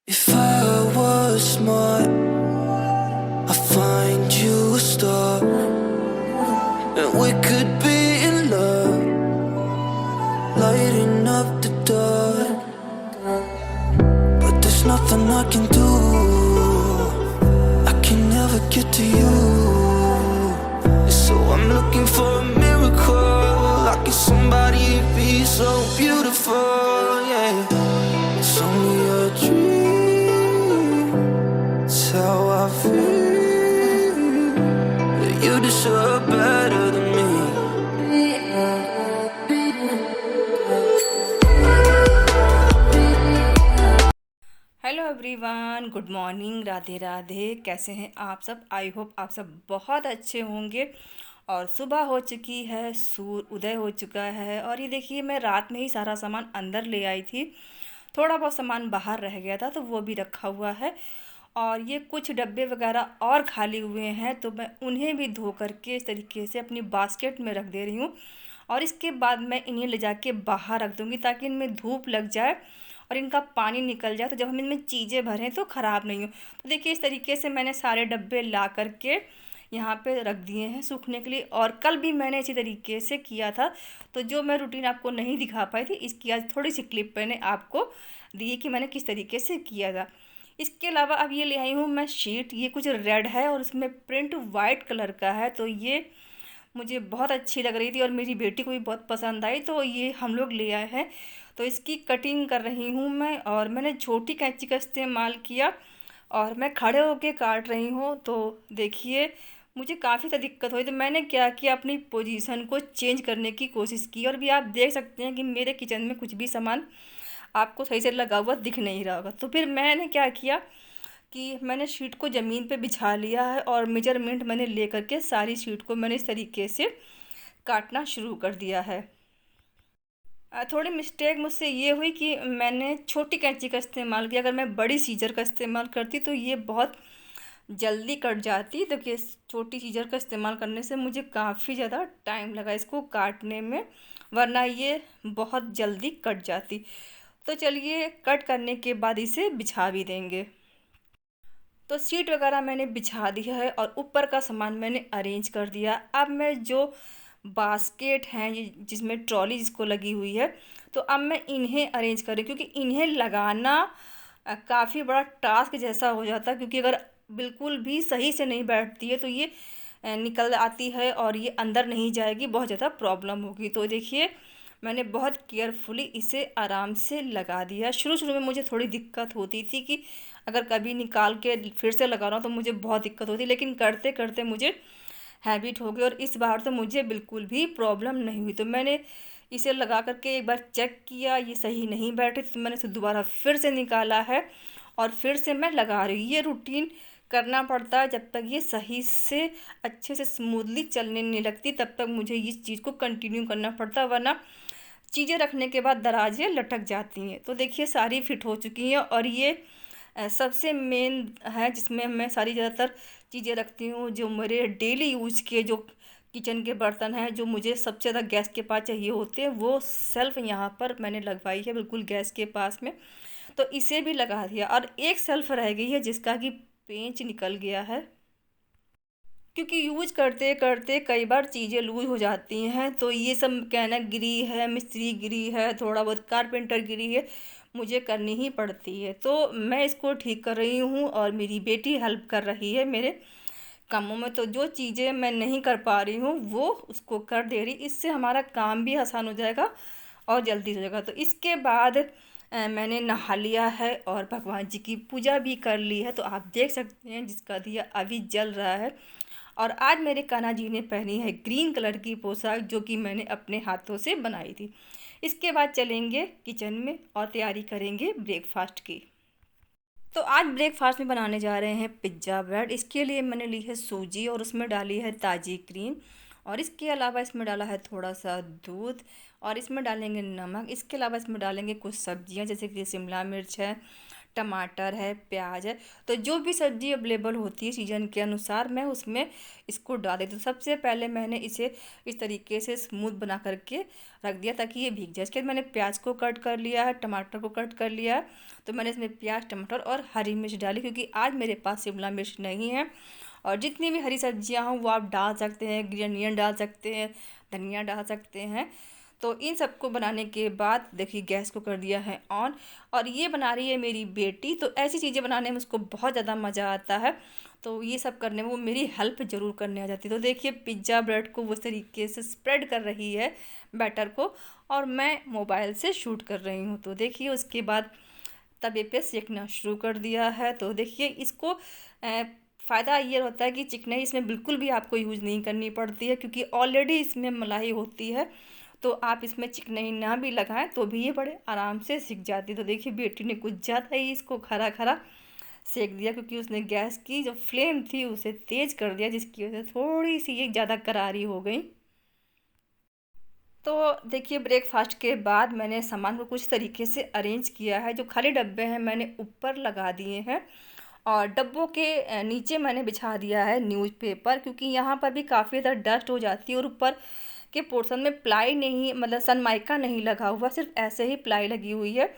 If I was smart, I'd find you a star, and we could be in love, lighting up the dark. But there's nothing I can do, I can never get to you. So I'm looking for a miracle, like if somebody be so beautiful, yeah. It's only a dream, it's how I feel. You deserve better than me. Hello everyone, good morning, Radhe Radhe. कैसे हैं आप सब? I hope आप सब बहुत अच्छे होंगे। और सुबह हो चुकी है, सूर्य उदय हो चुका है। और ये देखिए, मैं रात में ही सारा सामान अंदर ले आई थी। थोड़ा बहुत सामान बाहर रह गया था तो वो भी रखा हुआ है। और ये कुछ डब्बे वगैरह और खाली हुए हैं तो मैं उन्हें भी धो करके इस तरीके से अपनी बास्केट में रख दे रही हूँ। और इसके बाद मैं इन्हें ले जाके बाहर रख दूँगी ताकि इनमें धूप लग जाए और इनका पानी निकल जाए, तो जब हम इनमें चीज़ें भरें तो ख़राब नहीं हो। तो देखिए, इस तरीके से मैंने सारे डब्बे ला करके यहाँ पे रख दिए हैं सूखने के लिए। और कल भी मैंने इसी तरीके से किया था, तो जो मैं रूटीन आपको नहीं दिखा पाई थी, इसकी आज थोड़ी सी क्लिप मैंने आपको दी कि मैंने किस तरीके से किया था। इसके अलावा अब ये ले आई हूँ मैं शीट। ये कुछ रेड है और उसमें प्रिंट वाइट कलर का है, तो ये मुझे बहुत अच्छी लग रही थी और मेरी बेटी को भी बहुत पसंद आई, तो ये हम लोग ले आए हैं। तो इसकी कटिंग कर रही हूँ मैं, और मैंने छोटी कैंची का इस्तेमाल किया और मैं खड़े होके काट रही हूँ। तो देखिए, मुझे काफ़ी ज़्यादा दिक्कत हुई, तो मैंने क्या किया, अपनी पोजीशन को चेंज करने की कोशिश की। और भी आप देख सकते हैं कि मेरे किचन में कुछ भी सामान आपको सही से लगा हुआ दिख नहीं रहा होगा। तो फिर मैंने क्या किया कि मैंने शीट को ज़मीन पे बिछा लिया है और मेजरमेंट मैंने ले करके सारी शीट को मैंने इस तरीके से काटना शुरू कर दिया है। थोड़ी मिस्टेक मुझसे ये हुई कि मैंने छोटी कैंची का इस्तेमाल किया। अगर मैं बड़ी सीजर का इस्तेमाल करती तो ये बहुत जल्दी कट जाती। तो कि छोटी सीजर का इस्तेमाल करने से मुझे काफ़ी ज़्यादा टाइम लगा इसको काटने में, वरना ये बहुत जल्दी कट जाती। तो चलिए, कट करने के बाद इसे बिछा भी देंगे। तो सीट वगैरह मैंने बिछा दिया है और ऊपर का सामान मैंने अरेंज कर दिया। अब मैं जो बास्केट हैं, ये जिसमें ट्रॉली जिसको लगी हुई है, तो अब मैं इन्हें अरेंज करूँ, क्योंकि इन्हें लगाना काफ़ी बड़ा टास्क जैसा हो जाता है। क्योंकि अगर बिल्कुल भी सही से नहीं बैठती है तो ये निकल आती है और ये अंदर नहीं जाएगी, बहुत ज़्यादा प्रॉब्लम होगी। तो देखिए, मैंने बहुत केयरफुली इसे आराम से लगा दिया। शुरू शुरू में मुझे थोड़ी दिक्कत होती थी कि अगर कभी निकाल के फिर से लगा रहा हूँ तो मुझे बहुत दिक्कत होती, लेकिन करते करते मुझे हैबिट हो गई और इस बार तो मुझे बिल्कुल भी प्रॉब्लम नहीं हुई। तो मैंने इसे लगा करके एक बार चेक किया, ये सही नहीं बैठे तो मैंने इसे दोबारा फिर से निकाला है और फिर से मैं लगा रही हूँ। ये रूटीन करना पड़ता है, जब तक ये सही से अच्छे से स्मूथली चलने नहीं लगती तब तक मुझे इस चीज़ को कंटिन्यू करना पड़ता है, वरना चीज़ें रखने के बाद दराजें लटक जाती हैं। तो देखिए, सारी फिट हो चुकी हैं और ये सबसे मेन है जिसमें मैं सारी ज़्यादातर चीज़ें रखती हूँ। जो मेरे डेली यूज के जो किचन के बर्तन हैं, जो मुझे सबसे ज़्यादा गैस के पास चाहिए होते हैं, वो सेल्फ़ यहाँ पर मैंने लगवाई है बिल्कुल गैस के पास में। तो इसे भी लगा दिया और एक सेल्फ़ रह गई है जिसका कि पेंच निकल गया है, क्योंकि यूज करते करते कई बार चीज़ें लूज हो जाती हैं। तो ये सब कहना गिरी है, मिस्त्री गिरी है, थोड़ा बहुत कारपेंटर गिरी है, मुझे करनी ही पड़ती है। तो मैं इसको ठीक कर रही हूँ और मेरी बेटी हेल्प कर रही है मेरे कामों में। तो जो चीज़ें मैं नहीं कर पा रही हूँ वो उसको कर दे रही, इससे हमारा काम भी आसान हो जाएगा और जल्दी हो जाएगा। तो इसके बाद मैंने नहा लिया है और भगवान जी की पूजा भी कर ली है। तो आप देख सकते हैं जिसका दिया अभी जल रहा है। और आज मेरे कान्हा जी ने पहनी है ग्रीन कलर की पोशाक, जो कि मैंने अपने हाथों से बनाई थी। इसके बाद चलेंगे किचन में और तैयारी करेंगे ब्रेकफास्ट की। तो आज ब्रेकफास्ट में बनाने जा रहे हैं पिज्ज़ा ब्रेड। इसके लिए मैंने ली है सूजी और उसमें डाली है ताज़ी क्रीम, और इसके अलावा इसमें डाला है थोड़ा सा दूध, और इसमें डालेंगे नमक। इसके अलावा इसमें डालेंगे कुछ सब्जियां जैसे कि शिमला मिर्च है, टमाटर है, प्याज है, तो जो भी सब्ज़ी अवेलेबल होती है सीज़न के अनुसार मैं उसमें इसको डाल देती हूँ। सबसे पहले मैंने इसे इस तरीके से स्मूथ बना करके रख दिया ताकि ये भीग जाए। इसके बाद मैंने प्याज को कट कर लिया है, टमाटर को कट कर लिया है। तो मैंने इसमें प्याज, टमाटर और हरी मिर्च डाली क्योंकि आज मेरे पास शिमला मिर्च नहीं है। और जितनी भी हरी सब्जियां हों वो आप डाल सकते हैं, ग्रीन अनियन डाल सकते हैं, धनिया डाल सकते हैं। तो इन सबको बनाने के बाद देखिए गैस को कर दिया है ऑन, और ये बना रही है मेरी बेटी। तो ऐसी चीज़ें बनाने में उसको बहुत ज़्यादा मज़ा आता है, तो ये सब करने में वो मेरी हेल्प ज़रूर करने आ जाती है। तो देखिए पिज्ज़ा ब्रेड को वो तरीके से स्प्रेड कर रही है बैटर को, और मैं मोबाइल से शूट कर रही हूँ। तो देखिए उसके बाद तवे पे सेकना शुरू कर दिया है। तो देखिए इसको फ़ायदा ये होता है कि चिकनाई इसमें बिल्कुल भी आपको यूज़ नहीं करनी पड़ती है क्योंकि ऑलरेडी इसमें मलाई होती है। तो आप इसमें चिकनाई ना भी लगाएं तो भी ये बड़े आराम से सिक जाती है। तो देखिए बेटी ने कुछ ज़्यादा ही इसको खरा खरा सेक दिया क्योंकि उसने गैस की जो फ्लेम थी उसे तेज़ कर दिया, जिसकी वजह से थोड़ी सी ये ज़्यादा करारी हो गई। तो देखिए ब्रेकफास्ट के बाद मैंने सामान को कुछ तरीके से अरेंज किया है। जो खाली डब्बे हैं मैंने ऊपर लगा दिए हैं, और डब्बों के नीचे मैंने बिछा दिया है न्यूज़पेपर क्योंकि यहाँ पर भी काफ़ी ज़्यादा डस्ट हो जाती है। और ऊपर के पोर्शन में प्लाई नहीं, मतलब सनमाइका नहीं लगा हुआ, सिर्फ ऐसे ही प्लाई लगी हुई है।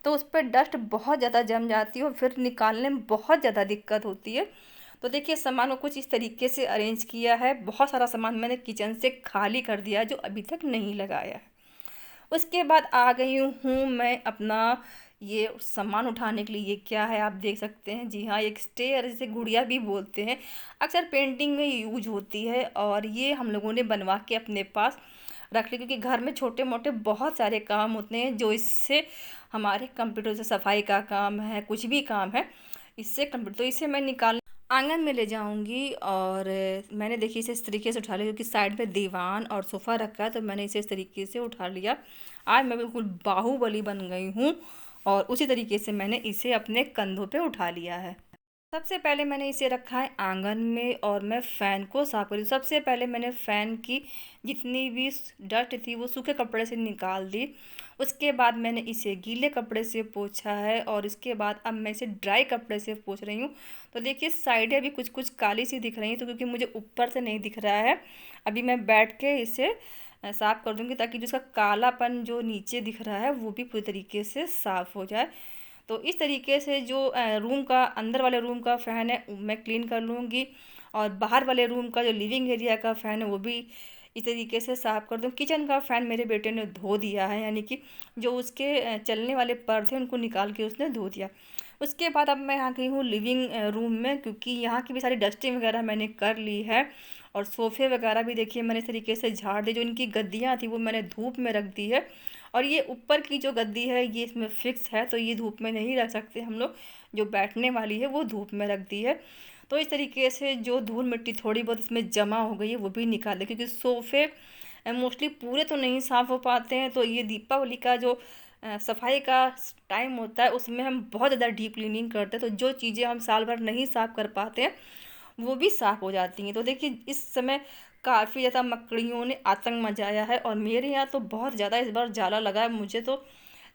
तो उस पर डस्ट बहुत ज़्यादा जम जाती है और फिर निकालने में बहुत ज़्यादा दिक्कत होती है। तो देखिए सामान को कुछ इस तरीके से अरेंज किया है। बहुत सारा सामान मैंने किचन से खाली कर दिया जो अभी तक नहीं लगाया है। उसके बाद आ गई हूँ मैं अपना ये सामान उठाने के लिए। ये क्या है आप देख सकते हैं, जी हाँ एक स्टेयर, जिसे गुड़िया भी बोलते हैं, अक्सर पेंटिंग में यूज होती है। और ये हम लोगों ने बनवा के अपने पास रख ली क्योंकि घर में छोटे मोटे बहुत सारे काम होते हैं जो इससे हमारे कंप्यूटर से सफाई का काम है, कुछ भी काम है इससे कंप्यूटर, तो इसे मैं निकाल आंगन में ले जाऊंगी। और मैंने देखिए इसे इस तरीके से उठा लिया क्योंकि साइड पे दीवान और सोफ़ा रखा है, तो मैंने इसे इस तरीके से उठा लिया। आज मैं बिल्कुल बाहुबली बन गई हूँ, और उसी तरीके से मैंने इसे अपने कंधों पे उठा लिया है। सबसे पहले मैंने इसे रखा है आंगन में, और मैं फ़ैन को साफ करी। सबसे पहले मैंने फ़ैन की जितनी भी डस्ट थी वो सूखे कपड़े से निकाल दी। उसके बाद मैंने इसे गीले कपड़े से पोंछा है, और इसके बाद अब मैं इसे ड्राई कपड़े से पोंछ रही हूँ। तो देखिए साइडें भी कुछ कुछ काली सी दिख रही हैं, तो क्योंकि मुझे ऊपर से नहीं दिख रहा है, अभी मैं बैठ के इसे साफ़ कर दूँगी ताकि जो इसका कालापन जो नीचे दिख रहा है वो भी पूरी तरीके से साफ़ हो जाए। तो इस तरीके से जो रूम का अंदर वाले रूम का फ़ैन है मैं क्लीन कर लूँगी, और बाहर वाले रूम का जो लिविंग एरिया का फ़ैन है वो भी इस तरीके से साफ़ कर दूँ। किचन का फ़ैन मेरे बेटे ने धो दिया है, यानी कि जो उसके चलने वाले पर थे उनको निकाल के उसने धो दिया। उसके बाद अब मैं आ गई हूँ लिविंग रूम में क्योंकि यहाँ की भी सारी डस्टिंग वगैरह मैंने कर ली है। और सोफ़े वगैरह भी देखिए मैंने इस तरीके से झाड़ दी। जो इनकी गद्दियाँ थी वो मैंने धूप में रख दी है, और ये ऊपर की जो गद्दी है ये इसमें फ़िक्स है, तो ये धूप में नहीं रख सकते हम लोग। जो बैठने वाली है वो धूप में रख दी है। तो इस तरीके से जो धूल मिट्टी थोड़ी बहुत इसमें जमा हो गई है वो भी निकाल दें क्योंकि सोफ़े मोस्टली पूरे तो नहीं साफ़ हो पाते हैं। तो ये दीपावली का जो सफाई का टाइम होता है उसमें हम बहुत ज़्यादा डीप क्लीनिंग करते हैं, तो जो चीज़ें हम साल भर नहीं साफ़ कर पाते हैं वो भी साफ़ हो जाती हैं। तो देखिए इस समय काफ़ी ज़्यादा मकड़ियों ने आतंक मचाया है, और मेरे यहाँ तो बहुत ज़्यादा इस बार जाला लगा है। मुझे तो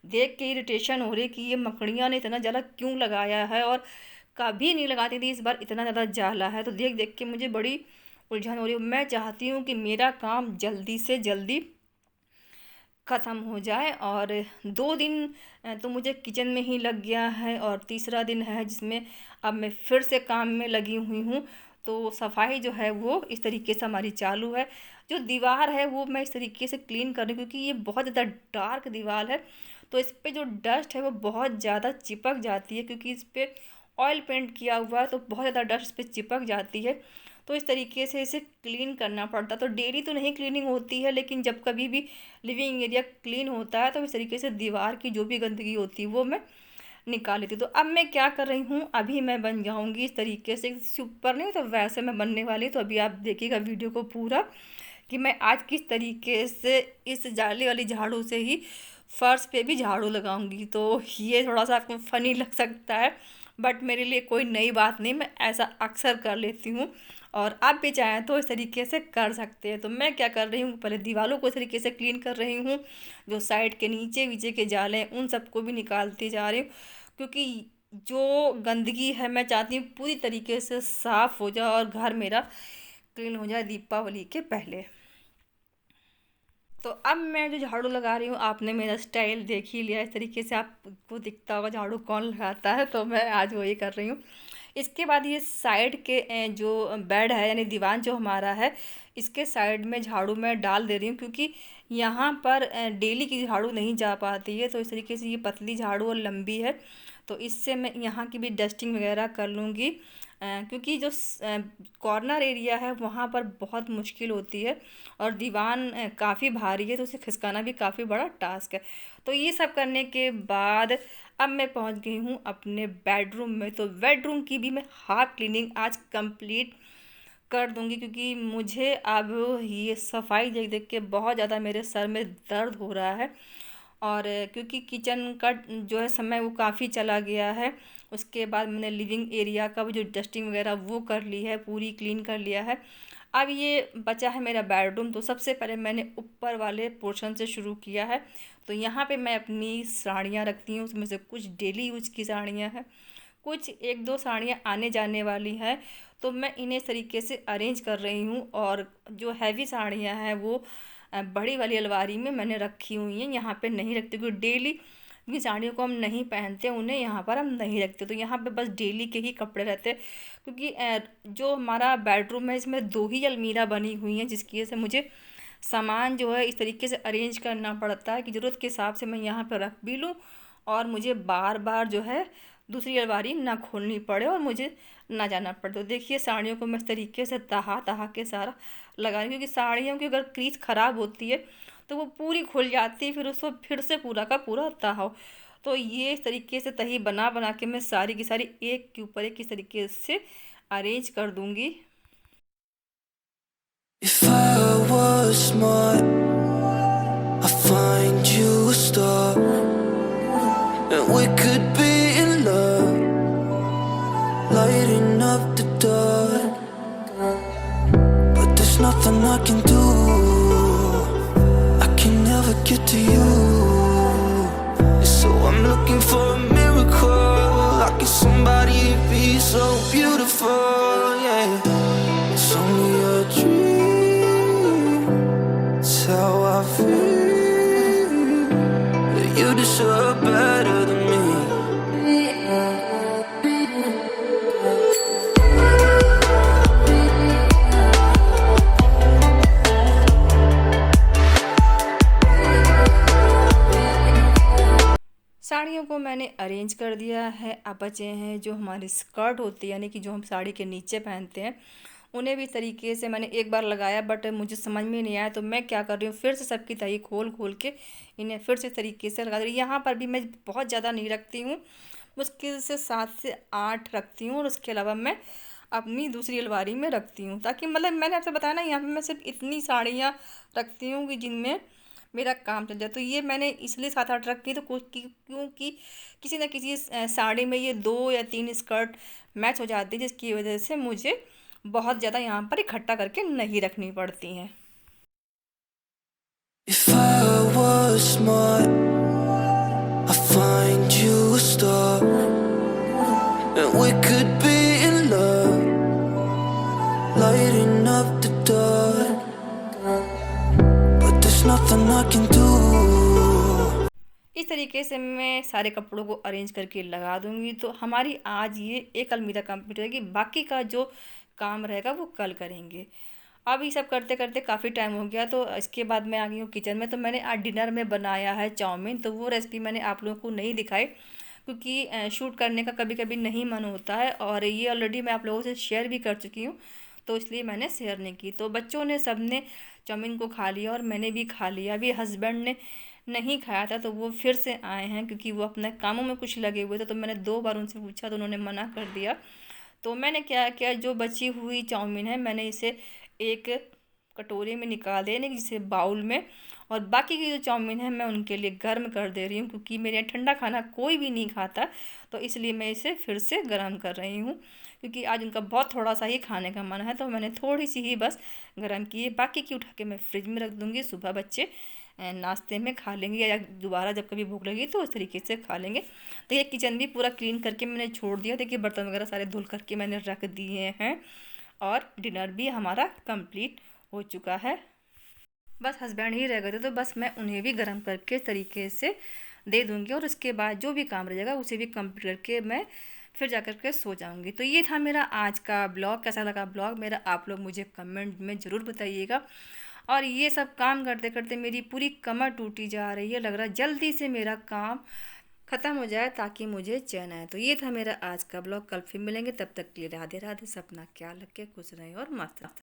देख के इरिटेशन हो रही है कि ये मकड़ियाँ ने इतना जाला क्यों लगाया है, और कभी नहीं लगाती थी, इस बार इतना ज़्यादा जाला है। तो देख देख के मुझे बड़ी उलझन हो रही है। मैं चाहती हूँ कि मेरा काम जल्दी से जल्दी ख़त्म हो जाए। और 2 दिन तो मुझे किचन में ही लग गया है, और तीसरा दिन है जिसमें अब मैं फिर से काम में लगी हुई हूँ। तो सफाई जो है वो इस तरीके से हमारी चालू है। जो दीवार है वो मैं इस तरीके से क्लीन कर रही हूँ क्योंकि ये बहुत ज़्यादा डार्क दीवार है, तो इस पर जो डस्ट है वो बहुत ज़्यादा चिपक जाती है क्योंकि इस पर ऑयल पेंट किया हुआ है, तो बहुत ज़्यादा डस्ट इस पर चिपक जाती है। तो इस तरीके से इसे क्लीन करना पड़ता। तो डेली तो नहीं क्लीनिंग होती है, लेकिन जब कभी भी लिविंग एरिया क्लीन होता है तो इस तरीके से दीवार की जो भी गंदगी होती है वो मैं निकाल लेती हूँ। तो अब मैं क्या कर रही हूँ, अभी मैं बन जाऊँगी इस तरीके से, ऊपर नहीं तो वैसे मैं बनने वाली। तो अभी आप देखिएगा वीडियो को पूरा कि मैं आज किस तरीके से इस जाली वाली झाड़ू से ही फर्श पे भी झाड़ू लगाऊंगी। तो ये थोड़ा सा आपको फ़नी लग सकता है, बट मेरे लिए कोई नई बात नहीं, मैं ऐसा अक्सर कर लेती हूँ, और आप भी चाहें तो इस तरीके से कर सकते हैं। तो मैं क्या कर रही हूँ, पहले दीवारों को इस तरीके से क्लीन कर रही हूँ, जो साइड के नीचे वीचे के जाले हैं उन सबको भी निकालती जा रही हूँ क्योंकि जो गंदगी है मैं चाहती हूँ पूरी तरीके से साफ़ हो जाए और घर मेरा क्लीन हो जाए दीपावली के पहले। तो अब मैं जो झाड़ू लगा रही हूँ, आपने मेरा स्टाइल देख ही लिया, इस तरीके से आपको दिखता होगा झाड़ू कौन लगाता है, तो मैं आज वही कर रही हूँ। इसके बाद ये साइड के जो बेड है यानी दीवान जो हमारा है, इसके साइड में झाड़ू मैं डाल दे रही हूँ, क्योंकि यहाँ पर डेली की झाड़ू नहीं जा पाती है। तो इस तरीके से ये पतली झाड़ू और लंबी है, तो इससे मैं यहाँ की भी डस्टिंग वगैरह कर लूँगी। क्योंकि जो कॉर्नर एरिया है वहाँ पर बहुत मुश्किल होती है, और दीवान काफ़ी भारी है, तो उसे खिसकाना भी काफ़ी बड़ा टास्क है। तो ये सब करने के बाद अब मैं पहुंच गई हूँ अपने बेडरूम में। तो बेडरूम की भी मैं हाफ क्लीनिंग आज कंप्लीट कर दूंगी, क्योंकि मुझे अब ये सफाई देख देख के बहुत ज़्यादा मेरे सर में दर्द हो रहा है। और क्योंकि किचन का जो है समय वो काफ़ी चला गया है। उसके बाद मैंने लिविंग एरिया का भी जो डस्टिंग वगैरह वो कर ली है, पूरी क्लीन कर लिया है। अब ये बचा है मेरा बेडरूम। तो सबसे पहले मैंने ऊपर वाले पोर्शन से शुरू किया है। तो यहाँ पे मैं अपनी साड़ियाँ रखती हूँ, उसमें से कुछ डेली यूज की साड़ियाँ हैं, कुछ एक दो साड़ियाँ आने जाने वाली हैं। तो मैं इन्हें इस तरीके से अरेंज कर रही हूँ, और जो हैवी साड़ियाँ हैं वो बड़ी वाली अलमारी में मैंने रखी हुई हैं, यहाँ पे नहीं रखती, क्योंकि डेली की साड़ियों को हम नहीं पहनते, उन्हें यहाँ पर हम नहीं रखते। तो यहाँ पे बस डेली के ही कपड़े रहते हैं, क्योंकि जो हमारा बेडरूम है इसमें दो ही अलमीरा बनी हुई हैं, जिसकी वजह से मुझे सामान जो है इस तरीके से अरेंज करना पड़ता है कि ज़रूरत के हिसाब से मैं यहाँ पर रख भी लूँ, और मुझे बार बार जो है दूसरी अलमारी ना खोलनी पड़े और मुझे ना जाना पड़े। तो देखिए साड़ियों को मैं इस तरीके से तहा तहा के सारा लगा रही हूँ, क्योंकि साड़ियों की अगर क्रीज ख़राब होती है तो वो पूरी खुल जाती है, फिर उसको फिर से पूरा का पूरा तहाओ। तो ये इस तरीके से तही बना बना के मैं सारी की सारी एक के ऊपर एक इस तरीके से अरेंज कर दूँगी। If I was smart, I'd find you a star, and we could be in love, lighting up the dark. But there's nothing I can do, I can never get to you. So I'm looking for a miracle, like if somebody be so beautiful, yeah. It's only a dream, it's how I feel, that you deserve better than me. साड़ियों को मैंने arrange कर दिया है। अब बचे हैं जो हमारी स्कर्ट होती है, यानी कि जो हम साड़ी के नीचे पहनते हैं, उन्हें भी इस तरीके से मैंने एक बार लगाया, बट मुझे समझ में नहीं आया। तो मैं क्या कर रही हूँ, फिर से सबकी तही खोल खोल के इन्हें फिर से इस तरीके से लगा रही हूँ। यहाँ पर भी मैं बहुत ज़्यादा नहीं रखती हूँ, मुश्किल से 7 से 8 रखती हूँ, और उसके अलावा मैं अपनी दूसरी अलमारी में रखती हूँ, ताकि मतलब मैंने आपसे बताया ना, यहाँ पर मैं सिर्फ इतनी साड़ियाँ रखती हूँ कि जिनमें मेरा काम चल जाए। तो ये मैंने इसलिए 7-8 रखी, तो कुछ क्योंकि किसी न किसी साड़ी में ये 2 या 3 स्कर्ट मैच हो जाती है, जिसकी वजह से मुझे बहुत ज़्यादा यहाँ पर इकट्ठा करके नहीं रखनी पड़ती हैं। If I was smart, I'd find you a star, and we could be in love, lighting up the dark. But there's nothing I can do. इस तरीके से मैं सारे कपड़ों को अरेंज करके लगा दूंगी। तो हमारी आज ये एक अलमीरा कंप्लीट होगी, बाकी का जो काम रहेगा वो कल करेंगे। अब ये सब करते करते काफ़ी टाइम हो गया, तो इसके बाद मैं आ गई हूँ किचन में। तो मैंने आज डिनर में बनाया है चाउमीन। तो वो रेसिपी मैंने आप लोगों को नहीं दिखाई, क्योंकि शूट करने का कभी कभी नहीं मन होता है, और ये ऑलरेडी मैं आप लोगों से शेयर भी कर चुकी हूँ, तो इसलिए मैंने शेयर नहीं की। तो बच्चों ने सब ने चाउमीन को खा लिया और मैंने भी खा लिया। अभी हस्बैंड ने नहीं खाया था, तो वो फिर से आए हैं, क्योंकि वो अपने कामों में कुछ लगे हुए थे। तो मैंने 2 बार उनसे पूछा, तो उन्होंने मना कर दिया। तो मैंने क्या किया, जो बची हुई चाउमीन है मैंने इसे एक कटोरे में निकाल दिया, यानी जिसे बाउल में, और बाकी की जो चाउमीन है मैं उनके लिए गर्म कर दे रही हूँ, क्योंकि मेरे यहाँ ठंडा खाना कोई भी नहीं खाता। तो इसलिए मैं इसे फिर से गर्म कर रही हूँ, क्योंकि आज उनका बहुत थोड़ा सा ही खाने का मन है। तो मैंने थोड़ी सी ही बस गर्म की है, बाकी की उठा के मैं फ्रिज में रख दूँगी, सुबह बच्चे नाश्ते में खा लेंगे या दोबारा जब कभी भूख लगी तो उस तरीके से खा लेंगे। तो ये किचन भी पूरा क्लीन करके मैंने छोड़ दिया। देखिए बर्तन वगैरह सारे धुल करके मैंने रख दिए हैं और डिनर भी हमारा कंप्लीट हो चुका है। बस हस्बैंड ही रह गए थे तो बस मैं उन्हें भी गर्म करके इस तरीके से दे दूँगी और उसके बाद जो भी काम रह जाएगा उसे भी कंप्लीट करके मैं फिर जा कर के सो जाऊँगी। तो ये था मेरा आज का ब्लॉग। कैसा लगा ब्लॉग मेरा आप लोग मुझे कमेंट में ज़रूर बताइएगा। और ये सब काम करते करते मेरी पूरी कमर टूटी जा रही है। लग रहा है जल्दी से मेरा काम ख़त्म हो जाए ताकि मुझे चैन आए। तो ये था मेरा आज का ब्लॉग। कल फिर मिलेंगे, तब तक के लिए राधे राधे। सपना ख्याल रखे, खुश रहें और मस्त रहें।